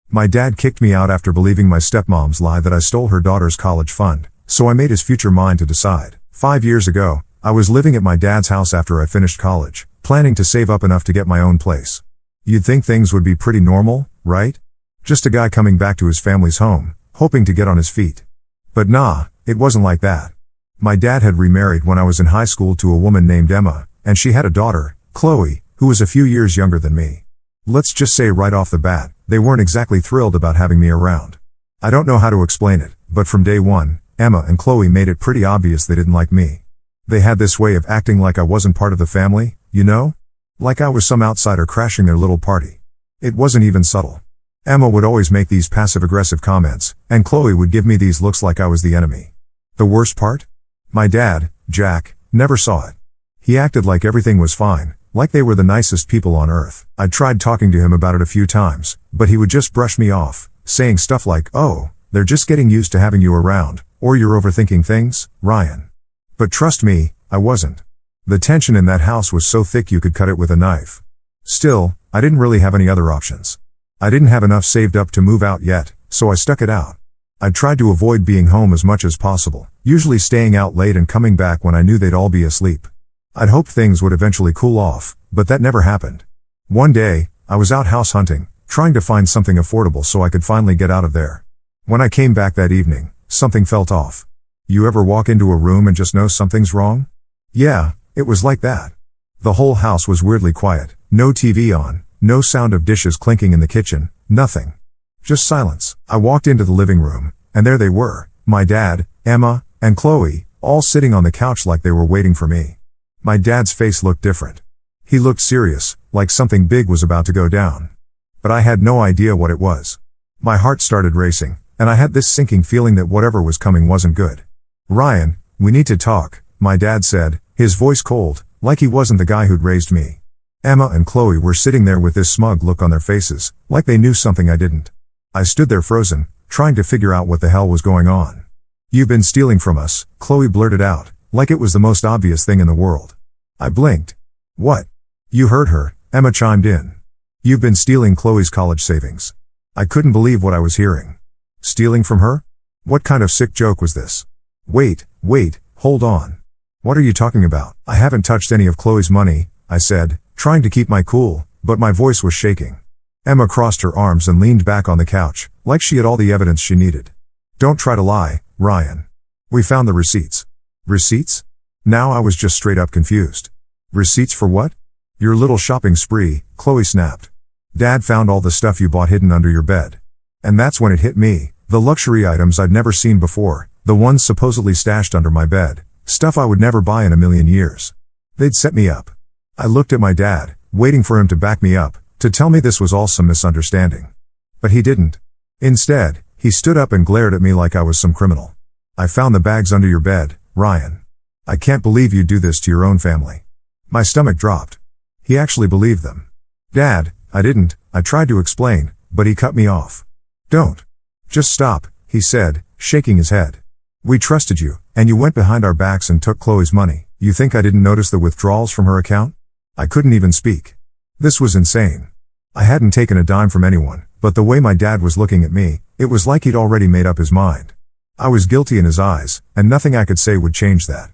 My dad kicked me out after believing my stepmom's lie that I stole her daughter's college fund, so I made his future mine to decide. 5 years ago, I was living at my dad's house after I finished college, planning to save up enough to get my own place. You'd think things would be pretty normal, right? Just a guy coming back to his family's home, hoping to get on his feet. But nah, it wasn't like that. My dad had remarried when I was in high school to a woman named Emma, and she had a daughter, Chloe, who was a few years younger than me. Let's just say right off the bat, they weren't exactly thrilled about having me around. I don't know how to explain it, but from day one, Emma and Chloe made it pretty obvious they didn't like me. They had this way of acting like I wasn't part of the family, you know? Like I was some outsider crashing their little party. It wasn't even subtle. Emma would always make these passive-aggressive comments, and Chloe would give me these looks like I was the enemy. The worst part? My dad, Jack, never saw it. He acted like everything was fine, like they were the nicest people on earth. I tried talking to him about it a few times, but he would just brush me off, saying stuff like, "Oh, they're just getting used to having you around, or you're overthinking things, Ryan." But trust me, I wasn't. The tension in that house was so thick you could cut it with a knife. Still, I didn't really have any other options. I didn't have enough saved up to move out yet, so I stuck it out. I tried to avoid being home as much as possible, usually staying out late and coming back when I knew they'd all be asleep. I'd hoped things would eventually cool off, but that never happened. One day, I was out house hunting, trying to find something affordable so I could finally get out of there. When I came back that evening, something felt off. You ever walk into a room and just know something's wrong? Yeah, it was like that. The whole house was weirdly quiet, no TV on, no sound of dishes clinking in the kitchen, nothing. Just silence. I walked into the living room, and there they were, my dad, Emma, and Chloe, all sitting on the couch like they were waiting for me. My dad's face looked different. He looked serious, like something big was about to go down. But I had no idea what it was. My heart started racing, and I had this sinking feeling that whatever was coming wasn't good. "Ryan, we need to talk," my dad said, his voice cold, like he wasn't the guy who'd raised me. Emma and Chloe were sitting there with this smug look on their faces, like they knew something I didn't. I stood there frozen, trying to figure out what the hell was going on. "You've been stealing from us," Chloe blurted out, like it was the most obvious thing in the world. I blinked. "What?" "You heard her," Emma chimed in. "You've been stealing Chloe's college savings." I couldn't believe what I was hearing. Stealing from her? What kind of sick joke was this? Wait, hold on. What are you talking about?" "I haven't touched any of Chloe's money," I said, trying to keep my cool, but my voice was shaking. Emma crossed her arms and leaned back on the couch, like she had all the evidence she needed. "Don't try to lie, Ryan. We found the receipts." "Receipts?" Now I was just straight up confused. "Receipts for what?" "Your little shopping spree," Chloe snapped. "Dad found all the stuff you bought hidden under your bed." And that's when it hit me, the luxury items I'd never seen before, the ones supposedly stashed under my bed, stuff I would never buy in a million years. They'd set me up. I looked at my dad, waiting for him to back me up, to tell me this was all some misunderstanding. But he didn't. Instead, he stood up and glared at me like I was some criminal. "I found the bags under your bed, Ryan. I can't believe you'd do this to your own family." My stomach dropped. He actually believed them. "Dad, I didn't," I tried to explain, but he cut me off. "Don't. Just stop," he said, shaking his head. "We trusted you, and you went behind our backs and took Chloe's money. You think I didn't notice the withdrawals from her account?" I couldn't even speak. This was insane. I hadn't taken a dime from anyone, but the way my dad was looking at me, it was like he'd already made up his mind. I was guilty in his eyes, and nothing I could say would change that.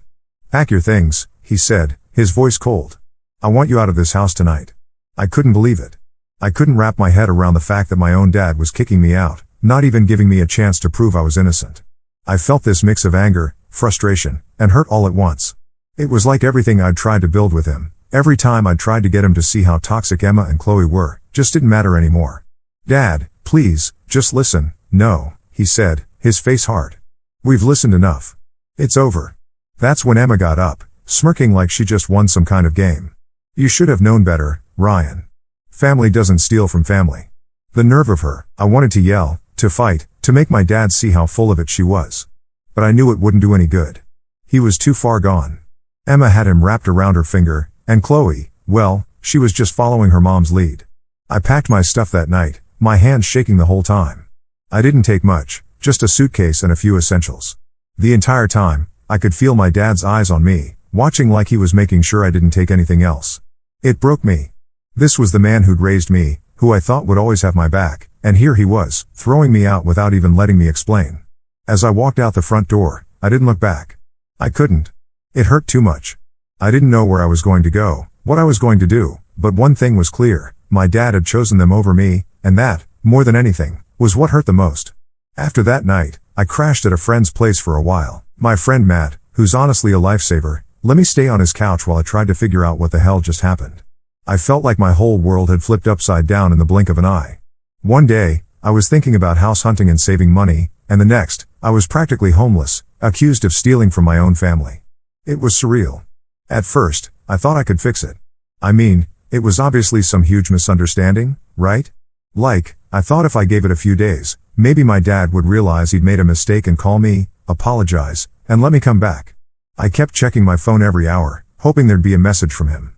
"Pack your things," he said, his voice cold. "I want you out of this house tonight." I couldn't believe it. I couldn't wrap my head around the fact that my own dad was kicking me out, not even giving me a chance to prove I was innocent. I felt this mix of anger, frustration, and hurt all at once. It was like everything I'd tried to build with him, every time I'd tried to get him to see how toxic Emma and Chloe were, just didn't matter anymore. "Dad, please, just listen." "No," he said, his face hard. "We've listened enough. It's over." That's when Emma got up, smirking like she just won some kind of game. "You should have known better, Ryan. Family doesn't steal from family." The nerve of her. I wanted to yell, to fight, to make my dad see how full of it she was. But I knew it wouldn't do any good. He was too far gone. Emma had him wrapped around her finger, and Chloe, well, she was just following her mom's lead. I packed my stuff that night, my hands shaking the whole time. I didn't take much, just a suitcase and a few essentials. The entire time, I could feel my dad's eyes on me, watching like he was making sure I didn't take anything else. It broke me. This was the man who'd raised me, who I thought would always have my back, and here he was, throwing me out without even letting me explain. As I walked out the front door, I didn't look back. I couldn't. It hurt too much. I didn't know where I was going to go, what I was going to do, but one thing was clear: my dad had chosen them over me, and that, more than anything, was what hurt the most. After that night, I crashed at a friend's place for a while. My friend Matt, who's honestly a lifesaver, let me stay on his couch while I tried to figure out what the hell just happened. I felt like my whole world had flipped upside down in the blink of an eye. One day, I was thinking about house hunting and saving money, and the next, I was practically homeless, accused of stealing from my own family. It was surreal. At first, I thought I could fix it. I mean, it was obviously some huge misunderstanding, right? Like, I thought if I gave it a few days, maybe my dad would realize he'd made a mistake and call me, apologize, and let me come back. I kept checking my phone every hour, hoping there'd be a message from him.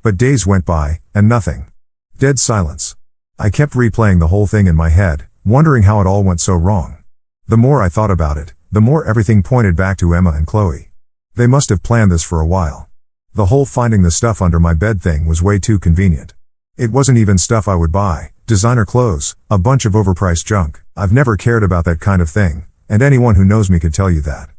But days went by, and nothing. Dead silence. I kept replaying the whole thing in my head, wondering how it all went so wrong. The more I thought about it, the more everything pointed back to Emma and Chloe. They must have planned this for a while. The whole finding the stuff under my bed thing was way too convenient. It wasn't even stuff I would buy, designer clothes, a bunch of overpriced junk. I've never cared about that kind of thing, and anyone who knows me could tell you that.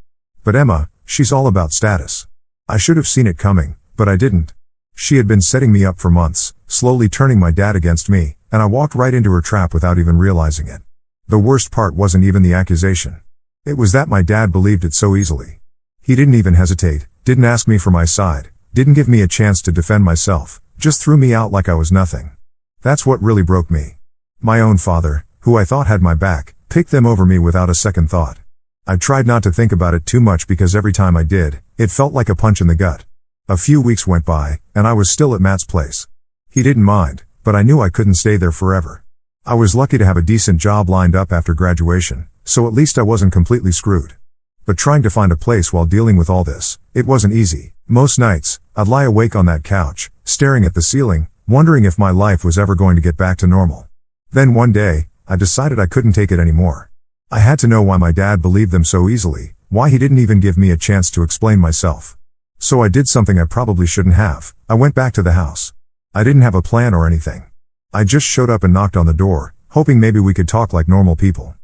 But Emma, she's all about status. I should have seen it coming, but I didn't. She had been setting me up for months, slowly turning my dad against me, and I walked right into her trap without even realizing it. The worst part wasn't even the accusation. It was that my dad believed it so easily. He didn't even hesitate, didn't ask me for my side, didn't give me a chance to defend myself, just threw me out like I was nothing. That's what really broke me. My own father, who I thought had my back, picked them over me without a second thought. I tried not to think about it too much because every time I did, it felt like a punch in the gut. A few weeks went by, and I was still at Matt's place. He didn't mind, but I knew I couldn't stay there forever. I was lucky to have a decent job lined up after graduation, so at least I wasn't completely screwed. But trying to find a place while dealing with all this, it wasn't easy. Most nights, I'd lie awake on that couch, staring at the ceiling, wondering if my life was ever going to get back to normal. Then one day, I decided I couldn't take it anymore. I had to know why my dad believed them so easily, why he didn't even give me a chance to explain myself. So I did something I probably shouldn't have. I went back to the house. I didn't have a plan or anything. I just showed up and knocked on the door, hoping maybe we could talk like normal people.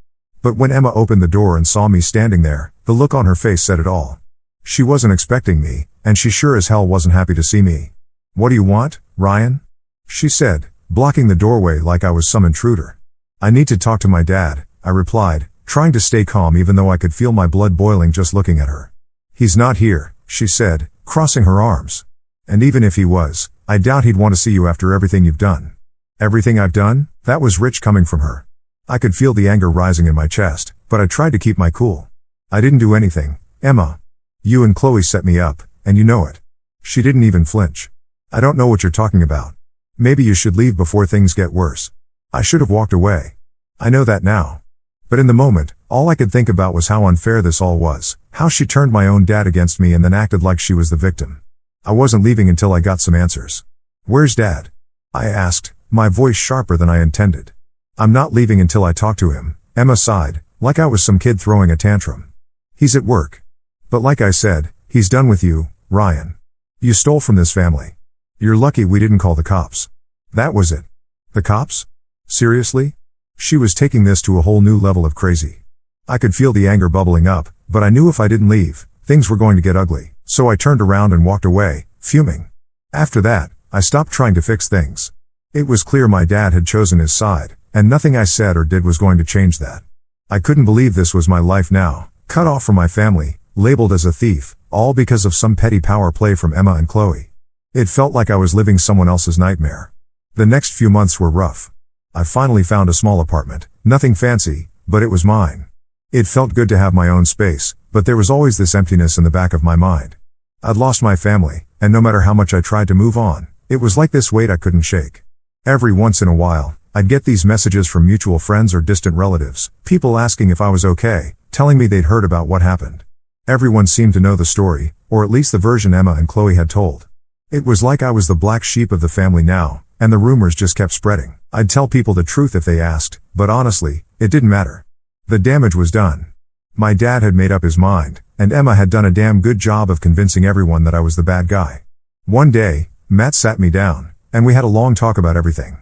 But when Emma opened the door and saw me standing there, the look on her face said it all. She wasn't expecting me, and she sure as hell wasn't happy to see me. "What do you want, Ryan?" she said, blocking the doorway like I was some intruder. "I need to talk to my dad," I replied, trying to stay calm even though I could feel my blood boiling just looking at her. "He's not here," she said, crossing her arms. "And even if he was, I doubt he'd want to see you after everything you've done." "Everything I've done?" That was rich coming from her. I could feel the anger rising in my chest, but I tried to keep my cool. "I didn't do anything, Emma. You and Chloe set me up, and you know it." She didn't even flinch. "I don't know what you're talking about. Maybe you should leave before things get worse." I should have walked away. I know that now. But in the moment, all I could think about was how unfair this all was, how she turned my own dad against me and then acted like she was the victim. I wasn't leaving until I got some answers. "Where's Dad?" I asked, my voice sharper than I intended. "I'm not leaving until I talk to him," Emma sighed, like I was some kid throwing a tantrum. "He's at work. But like I said, he's done with you, Ryan. You stole from this family. You're lucky we didn't call the cops." That was it. The cops? Seriously? She was taking this to a whole new level of crazy. I could feel the anger bubbling up, but I knew if I didn't leave, things were going to get ugly, so I turned around and walked away, fuming. After that, I stopped trying to fix things. It was clear my dad had chosen his side, and nothing I said or did was going to change that. I couldn't believe this was my life now, cut off from my family, labeled as a thief, all because of some petty power play from Emma and Chloe. It felt like I was living someone else's nightmare. The next few months were rough. I finally found a small apartment, nothing fancy, but it was mine. It felt good to have my own space, but there was always this emptiness in the back of my mind. I'd lost my family, and no matter how much I tried to move on, it was like this weight I couldn't shake. Every once in a while, I'd get these messages from mutual friends or distant relatives, people asking if I was okay, telling me they'd heard about what happened. Everyone seemed to know the story, or at least the version Emma and Chloe had told. It was like I was the black sheep of the family now, and the rumors just kept spreading. I'd tell people the truth if they asked, but honestly, it didn't matter. The damage was done. My dad had made up his mind, and Emma had done a damn good job of convincing everyone that I was the bad guy. One day, Matt sat me down, and we had a long talk about everything.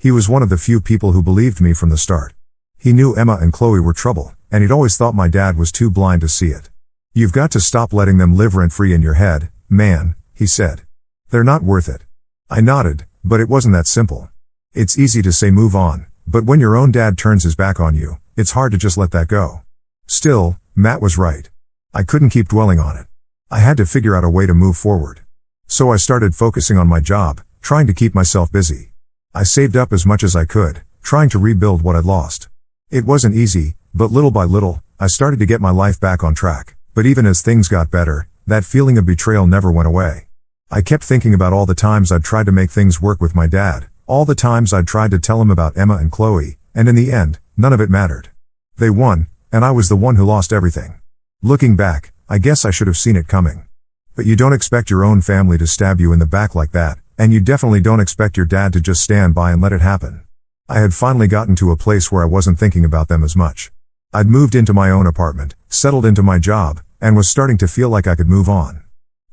He was one of the few people who believed me from the start. He knew Emma and Chloe were trouble, and he'd always thought my dad was too blind to see it. "You've got to stop letting them live rent-free in your head, man," he said. "They're not worth it." I nodded, but it wasn't that simple. It's easy to say move on, but when your own dad turns his back on you, it's hard to just let that go. Still, Matt was right. I couldn't keep dwelling on it. I had to figure out a way to move forward. So I started focusing on my job, trying to keep myself busy. I saved up as much as I could, trying to rebuild what I'd lost. It wasn't easy, but little by little, I started to get my life back on track. But even as things got better, that feeling of betrayal never went away. I kept thinking about all the times I'd tried to make things work with my dad, all the times I'd tried to tell him about Emma and Chloe, and in the end, none of it mattered. They won, and I was the one who lost everything. Looking back, I guess I should have seen it coming. But you don't expect your own family to stab you in the back like that, and you definitely don't expect your dad to just stand by and let it happen. I had finally gotten to a place where I wasn't thinking about them as much. I'd moved into my own apartment, settled into my job, and was starting to feel like I could move on.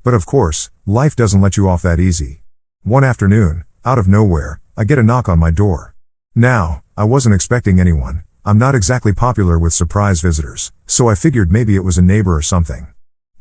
But of course, life doesn't let you off that easy. One afternoon, out of nowhere, I get a knock on my door. Now, I wasn't expecting anyone. I'm not exactly popular with surprise visitors, so I figured maybe it was a neighbor or something.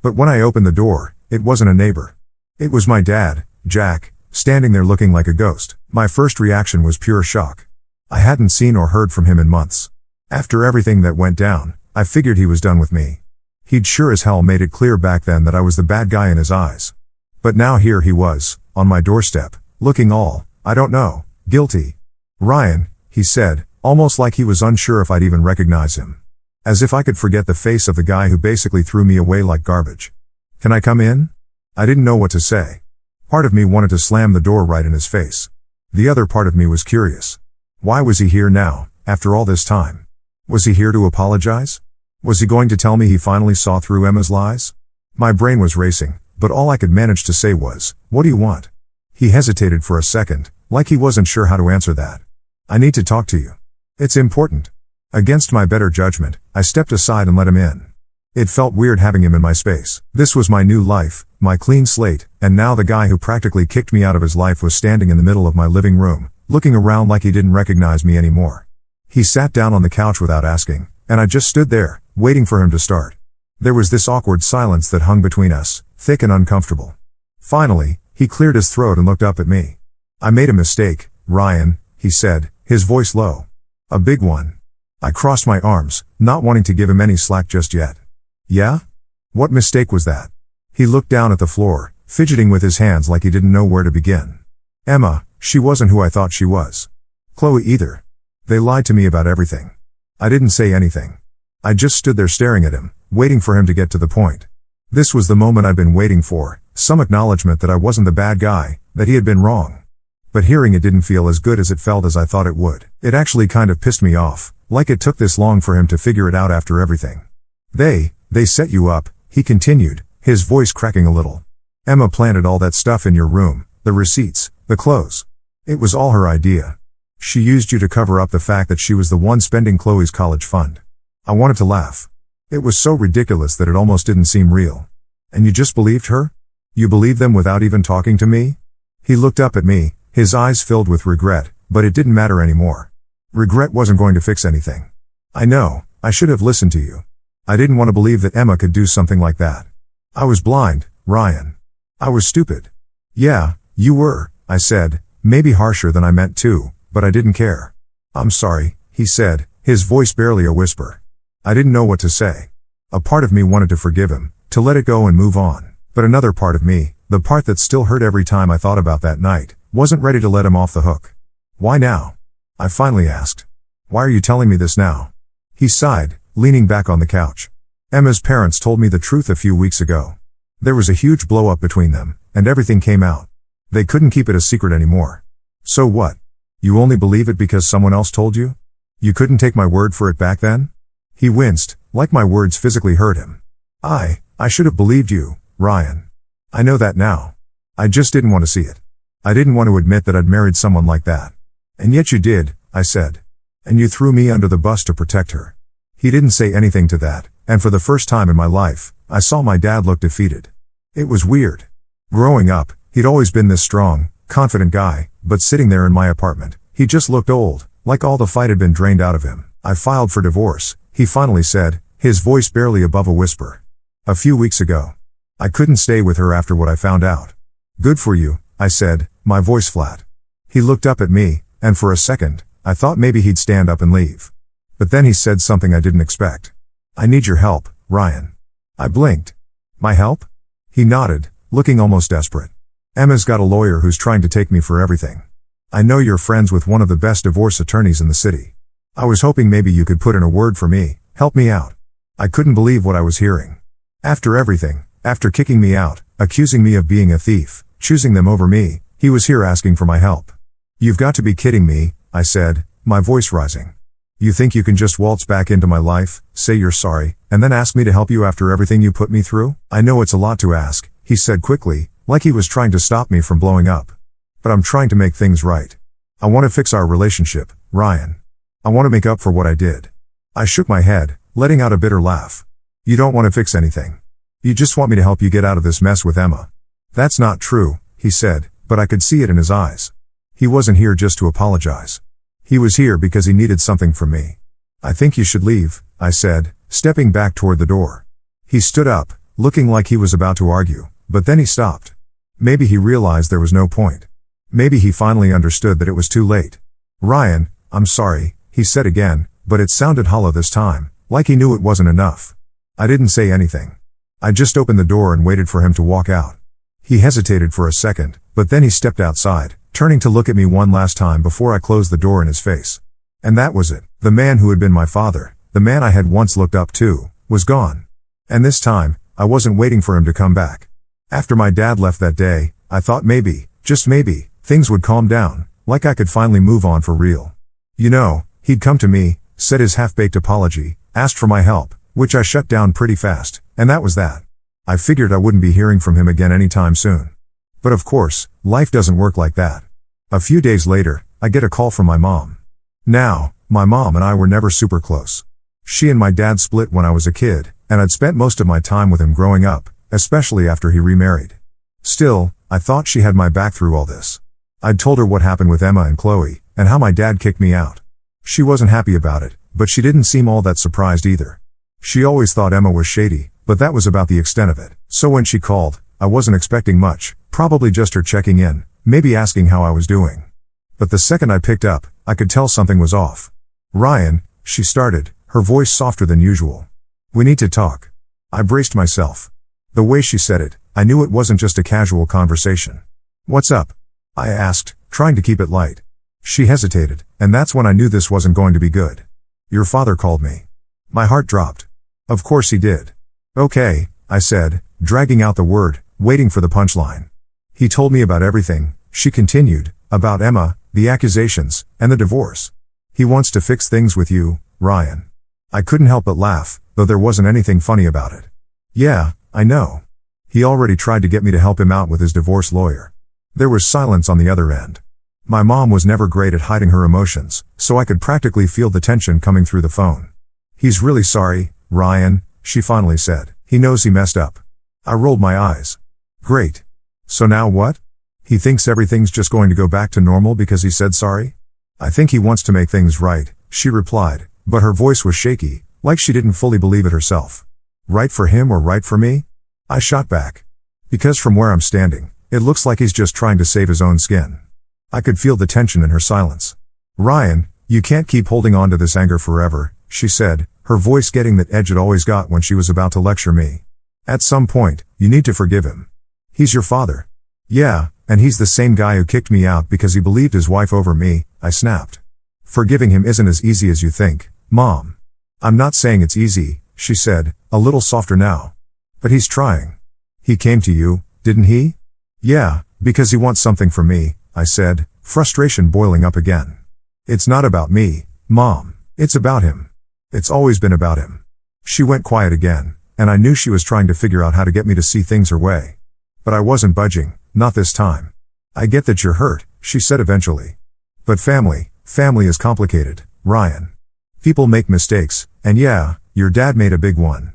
But when I opened the door, it wasn't a neighbor. It was my dad, Jack, standing there looking like a ghost. My first reaction was pure shock. I hadn't seen or heard from him in months. After everything that went down, I figured he was done with me. He'd sure as hell made it clear back then that I was the bad guy in his eyes. But now here he was, on my doorstep, looking all, I don't know, guilty. "Ryan," he said, almost like he was unsure if I'd even recognize him. As if I could forget the face of the guy who basically threw me away like garbage. "Can I come in?" I didn't know what to say. Part of me wanted to slam the door right in his face. The other part of me was curious. Why was he here now, after all this time? Was he here to apologize? Was he going to tell me he finally saw through Emma's lies? My brain was racing, but all I could manage to say was, "What do you want?" He hesitated for a second, like he wasn't sure how to answer that. "I need to talk to you. It's important." Against my better judgment, I stepped aside and let him in. It felt weird having him in my space. This was my new life, my clean slate, and now the guy who practically kicked me out of his life was standing in the middle of my living room, looking around like he didn't recognize me anymore. He sat down on the couch without asking, and I just stood there, waiting for him to start. There was this awkward silence that hung between us, thick and uncomfortable. Finally, he cleared his throat and looked up at me. "I made a mistake, Ryan," he said, his voice low. "A big one." I crossed my arms, not wanting to give him any slack just yet. "Yeah? What mistake was that?" He looked down at the floor, fidgeting with his hands like he didn't know where to begin. "Emma, she wasn't who I thought she was. Chloe either. They lied to me about everything." I didn't say anything. I just stood there staring at him, waiting for him to get to the point. This was the moment I'd been waiting for, some acknowledgement that I wasn't the bad guy, that he had been wrong. But hearing it didn't feel as good as it felt as I thought it would. It actually kind of pissed me off, like it took this long for him to figure it out after everything. They set you up," he continued, his voice cracking a little. "Emma planted all that stuff in your room, the receipts, the clothes. It was all her idea. She used you to cover up the fact that she was the one spending Chloe's college fund." I wanted to laugh. It was so ridiculous that it almost didn't seem real. "And you just believed her? You believed them without even talking to me?" He looked up at me, his eyes filled with regret, but it didn't matter anymore. Regret wasn't going to fix anything. "I know, I should have listened to you. I didn't want to believe that Emma could do something like that. I was blind, Ryan. I was stupid." "Yeah, you were," I said, maybe harsher than I meant to, but I didn't care. "I'm sorry," he said, his voice barely a whisper. I didn't know what to say. A part of me wanted to forgive him, to let it go and move on, but another part of me, the part that still hurt every time I thought about that night, wasn't ready to let him off the hook. "Why now?" I finally asked. "Why are you telling me this now?" He sighed, leaning back on the couch. "Emma's parents told me the truth a few weeks ago. There was a huge blow-up between them, and everything came out. They couldn't keep it a secret anymore." "So what? You only believe it because someone else told you? You couldn't take my word for it back then?" He winced, like my words physically hurt him. I should have believed you, Ryan. I know that now. I just didn't want to see it. I didn't want to admit that I'd married someone like that. And yet you did," I said. "And you threw me under the bus to protect her." He didn't say anything to that, and for the first time in my life, I saw my dad look defeated. It was weird. Growing up, he'd always been this strong, confident guy, but sitting there in my apartment, He just looked old, like all the fight had been drained out of him. I filed for divorce, he finally said, his voice barely above a whisper. A few weeks ago. I couldn't stay with her after what I found out. Good for you, I said, my voice flat. He looked up at me, and for a second, I thought maybe he'd stand up and leave. But then he said something I didn't expect. I need your help, Ryan. I blinked. My help? He nodded, looking almost desperate. Emma's got a lawyer who's trying to take me for everything. I know you're friends with one of the best divorce attorneys in the city. I was hoping maybe you could put in a word for me, help me out. I couldn't believe what I was hearing. After everything, after kicking me out, accusing me of being a thief, choosing them over me, he was here asking for my help. You've got to be kidding me, I said, my voice rising. You think you can just waltz back into my life, say you're sorry, and then ask me to help you after everything you put me through? I know it's a lot to ask, he said quickly, like he was trying to stop me from blowing up. But I'm trying to make things right. I want to fix our relationship, Ryan. I want to make up for what I did. I shook my head, letting out a bitter laugh. You don't want to fix anything. You just want me to help you get out of this mess with Emma. That's not true, he said, but I could see it in his eyes. He wasn't here just to apologize. He was here because he needed something from me. I think you should leave, I said, stepping back toward the door. He stood up, looking like he was about to argue, but then he stopped. Maybe he realized there was no point. Maybe he finally understood that it was too late. Ryan, I'm sorry, he said again, but it sounded hollow this time, like he knew it wasn't enough. I didn't say anything. I just opened the door and waited for him to walk out. He hesitated for a second, but then he stepped outside, turning to look at me one last time before I closed the door in his face. And that was it. The man who had been my father, the man I had once looked up to, was gone. And this time, I wasn't waiting for him to come back. After my dad left that day, I thought maybe, just maybe, things would calm down, like I could finally move on for real. You know, he'd come to me, said his half-baked apology, asked for my help, which I shut down pretty fast, and that was that. I figured I wouldn't be hearing from him again anytime soon. But of course, life doesn't work like that. A few days later, I get a call from my mom. Now, my mom and I were never super close. She and my dad split when I was a kid, and I'd spent most of my time with him growing up, especially after he remarried. Still, I thought she had my back through all this. I'd told her what happened with Emma and Chloe, and how my dad kicked me out. She wasn't happy about it, but she didn't seem all that surprised either. She always thought Emma was shady, but that was about the extent of it. So when she called, I wasn't expecting much, probably just her checking in, maybe asking how I was doing. But the second I picked up, I could tell something was off. Ryan, she started, her voice softer than usual. We need to talk. I braced myself. The way she said it, I knew it wasn't just a casual conversation. What's up? I asked, trying to keep it light. She hesitated, and that's when I knew this wasn't going to be good. Your father called me. My heart dropped. Of course he did. Okay, I said, dragging out the word, waiting for the punchline. He told me about everything, she continued, about Emma, the accusations, and the divorce. He wants to fix things with you, Ryan. I couldn't help but laugh, though there wasn't anything funny about it. Yeah, I know. He already tried to get me to help him out with his divorce lawyer. There was silence on the other end. My mom was never great at hiding her emotions, so I could practically feel the tension coming through the phone. He's really sorry, Ryan, she finally said. He knows he messed up. I rolled my eyes. Great. So now what? He thinks everything's just going to go back to normal because he said sorry? I think he wants to make things right, she replied, but her voice was shaky, like she didn't fully believe it herself. Right for him or right for me? I shot back. Because from where I'm standing, it looks like he's just trying to save his own skin. I could feel the tension in her silence. Ryan, you can't keep holding on to this anger forever, she said, her voice getting that edge it always got when she was about to lecture me. At some point, you need to forgive him. He's your father. Yeah, and he's the same guy who kicked me out because he believed his wife over me, I snapped. Forgiving him isn't as easy as you think, Mom. I'm not saying it's easy, she said, a little softer now. But he's trying. He came to you, didn't he? Yeah, because he wants something from me, I said, frustration boiling up again. It's not about me, Mom. It's about him. It's always been about him. She went quiet again, and I knew she was trying to figure out how to get me to see things her way. But I wasn't budging, not this time. I get that you're hurt, she said eventually. But family is complicated, Ryan. People make mistakes, and yeah, your dad made a big one.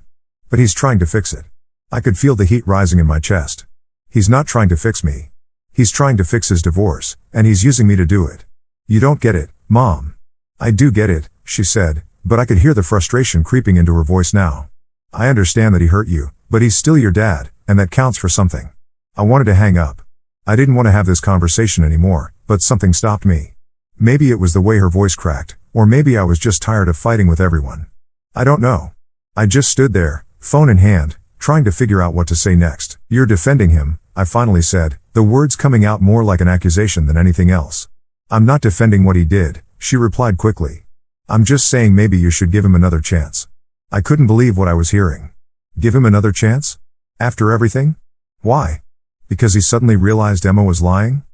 But he's trying to fix it. I could feel the heat rising in my chest. He's not trying to fix me. He's trying to fix his divorce, and he's using me to do it. You don't get it, Mom. I do get it, she said, but I could hear the frustration creeping into her voice now. I understand that he hurt you, but he's still your dad, and that counts for something. I wanted to hang up. I didn't want to have this conversation anymore, but something stopped me. Maybe it was the way her voice cracked, or maybe I was just tired of fighting with everyone. I don't know. I just stood there, phone in hand, trying to figure out what to say next. You're defending him, I finally said, the words coming out more like an accusation than anything else. I'm not defending what he did, she replied quickly. I'm just saying maybe you should give him another chance. I couldn't believe what I was hearing. Give him another chance? After everything? Why? Because he suddenly realized Emma was lying?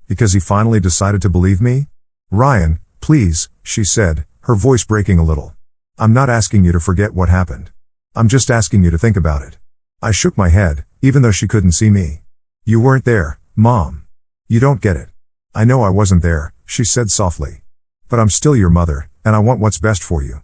Because he finally decided to believe me? Ryan, please, she said, her voice breaking a little. I'm not asking you to forget what happened. I'm just asking you to think about it. I shook my head, even though she couldn't see me. You weren't there, Mom. You don't get it. I know I wasn't there, she said softly. But I'm still your mother, and I want what's best for you.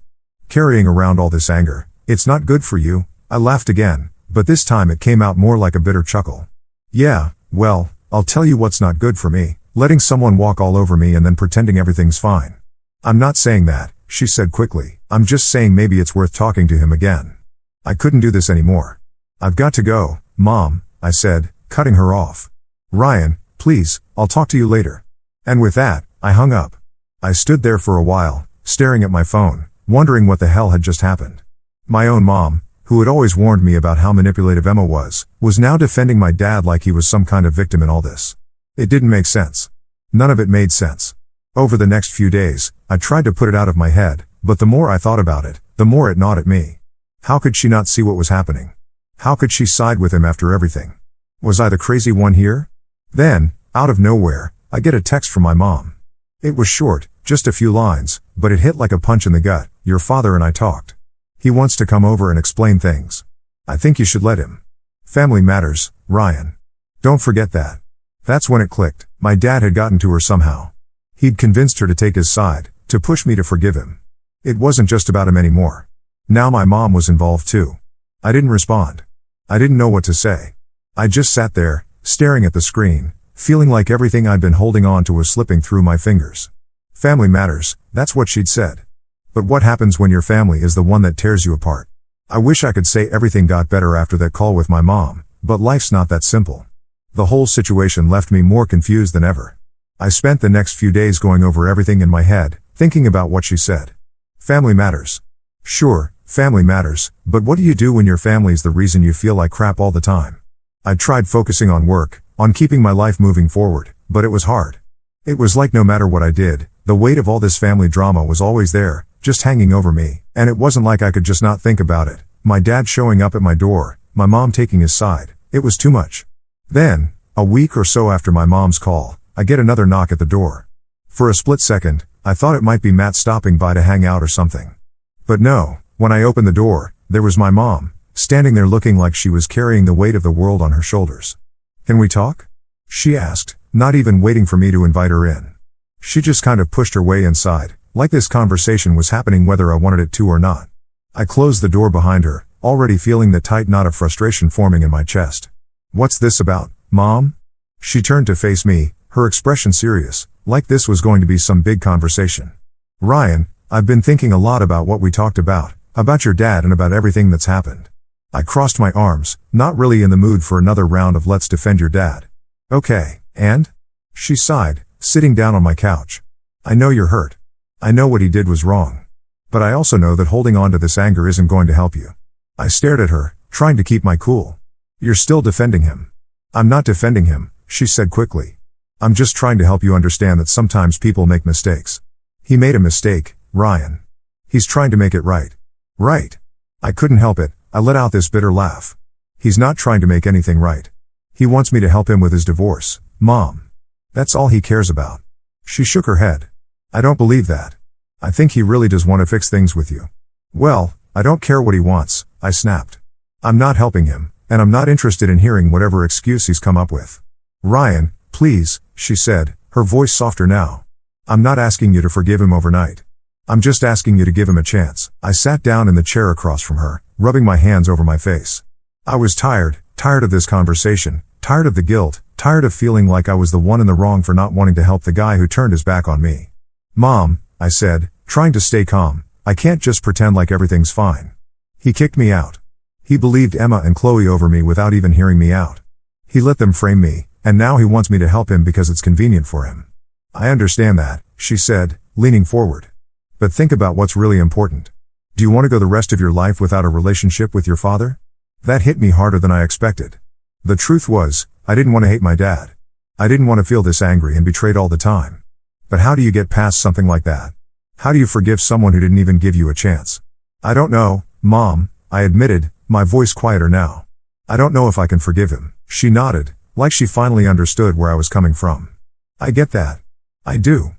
Carrying around all this anger, it's not good for you. I laughed again, but this time it came out more like a bitter chuckle. Yeah, well, I'll tell you what's not good for me, letting someone walk all over me and then pretending everything's fine. I'm not saying that, she said quickly. I'm just saying maybe it's worth talking to him again. I couldn't do this anymore. I've got to go, Mom, I said, cutting her off. Ryan, please, I'll talk to you later. And with that, I hung up. I stood there for a while, staring at my phone, wondering what the hell had just happened. My own mom, who had always warned me about how manipulative Emma was now defending my dad like he was some kind of victim in all this. It didn't make sense. None of it made sense. Over the next few days, I tried to put it out of my head, but the more I thought about it, the more it gnawed at me. How could she not see what was happening? How could she side with him after everything? Was I the crazy one here? Then, out of nowhere, I get a text from my mom. It was short, just a few lines, but it hit like a punch in the gut. Your father and I talked. He wants to come over and explain things. I think you should let him. Family matters, Ryan. Don't forget that. That's when it clicked. My dad had gotten to her somehow. He'd convinced her to take his side, to push me to forgive him. It wasn't just about him anymore. Now my mom was involved too. I didn't respond. I didn't know what to say. I just sat there, staring at the screen, feeling like everything I'd been holding on to was slipping through my fingers. Family matters, that's what she'd said. But what happens when your family is the one that tears you apart? I wish I could say everything got better after that call with my mom, but life's not that simple. The whole situation left me more confused than ever. I spent the next few days going over everything in my head, thinking about what she said. Family matters. Sure, family matters, but what do you do when your family's the reason you feel like crap all the time? I tried focusing on work, on keeping my life moving forward, but it was hard. It was like no matter what I did, the weight of all this family drama was always there, just hanging over me, and it wasn't like I could just not think about it. My dad showing up at my door, my mom taking his side, it was too much. Then, a week or so after my mom's call, I get another knock at the door. For a split second, I thought it might be Matt stopping by to hang out or something. But no, when I opened the door, there was my mom, standing there looking like she was carrying the weight of the world on her shoulders. Can we talk? She asked, not even waiting for me to invite her in. She just kind of pushed her way inside, like this conversation was happening whether I wanted it to or not. I closed the door behind her, already feeling the tight knot of frustration forming in my chest. What's this about, Mom? She turned to face me, her expression serious, like this was going to be some big conversation. Ryan, I've been thinking a lot about what we talked about your dad and about everything that's happened. I crossed my arms, not really in the mood for another round of let's defend your dad. Okay, and? She sighed, sitting down on my couch. I know you're hurt. I know what he did was wrong. But I also know that holding on to this anger isn't going to help you. I stared at her, trying to keep my cool. You're still defending him. I'm not defending him, she said quickly. I'm just trying to help you understand that sometimes people make mistakes. He made a mistake, Ryan. He's trying to make it right. Right. I couldn't help it, I let out this bitter laugh. He's not trying to make anything right. He wants me to help him with his divorce, Mom. That's all he cares about. She shook her head. I don't believe that. I think he really does want to fix things with you. Well, I don't care what he wants, I snapped. I'm not helping him, and I'm not interested in hearing whatever excuse he's come up with. Ryan, please, she said, her voice softer now. I'm not asking you to forgive him overnight. I'm just asking you to give him a chance. I sat down in the chair across from her, rubbing my hands over my face. I was tired of this conversation, tired of the guilt, tired of feeling like I was the one in the wrong for not wanting to help the guy who turned his back on me. Mom, I said, trying to stay calm, I can't just pretend like everything's fine. He kicked me out. He believed Emma and Chloe over me without even hearing me out. He let them frame me, and now he wants me to help him because it's convenient for him. I understand that, she said, leaning forward. But think about what's really important. Do you want to go the rest of your life without a relationship with your father? That hit me harder than I expected. The truth was, I didn't want to hate my dad. I didn't want to feel this angry and betrayed all the time. But how do you get past something like that? How do you forgive someone who didn't even give you a chance? I don't know, Mom, I admitted, my voice quieter now. I don't know if I can forgive him. She nodded, like she finally understood where I was coming from. I get that. I do.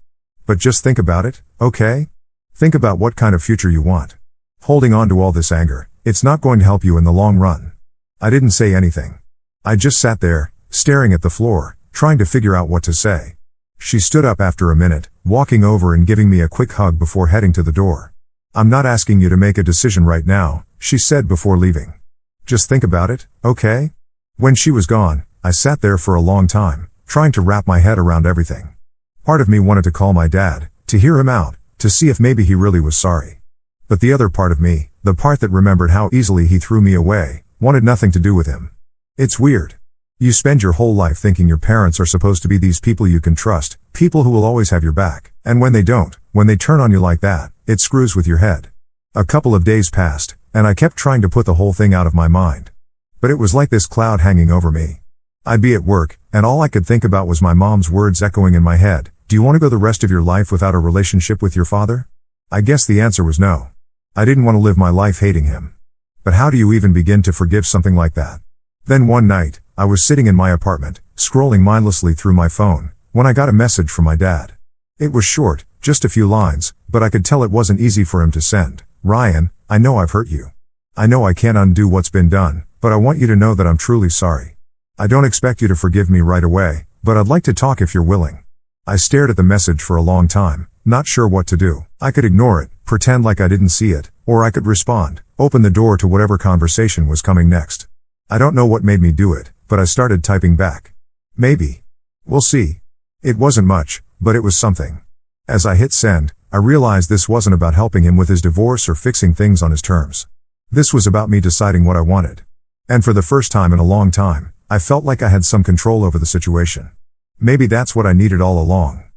But just think about it, okay? Think about what kind of future you want. Holding on to all this anger, it's not going to help you in the long run. I didn't say anything. I just sat there, staring at the floor, trying to figure out what to say. She stood up after a minute, walking over and giving me a quick hug before heading to the door. I'm not asking you to make a decision right now, she said before leaving. Just think about it, okay? When she was gone, I sat there for a long time, trying to wrap my head around everything. Part of me wanted to call my dad, to hear him out, to see if maybe he really was sorry. But the other part of me, the part that remembered how easily he threw me away, wanted nothing to do with him. It's weird. You spend your whole life thinking your parents are supposed to be these people you can trust, people who will always have your back, and when they don't, when they turn on you like that, it screws with your head. A couple of days passed, and I kept trying to put the whole thing out of my mind. But it was like this cloud hanging over me. I'd be at work, and all I could think about was my mom's words echoing in my head. Do you want to go the rest of your life without a relationship with your father? I guess the answer was no. I didn't want to live my life hating him. But how do you even begin to forgive something like that? Then one night, I was sitting in my apartment, scrolling mindlessly through my phone, when I got a message from my dad. It was short, just a few lines, but I could tell it wasn't easy for him to send. Ryan, I know I've hurt you. I know I can't undo what's been done, but I want you to know that I'm truly sorry. I don't expect you to forgive me right away, but I'd like to talk if you're willing. I stared at the message for a long time, not sure what to do. I could ignore it, pretend like I didn't see it, or I could respond, open the door to whatever conversation was coming next. I don't know what made me do it, but I started typing back. Maybe. We'll see. It wasn't much, but it was something. As I hit send, I realized this wasn't about helping him with his divorce or fixing things on his terms. This was about me deciding what I wanted. And for the first time in a long time, I felt like I had some control over the situation. Maybe that's what I needed all along.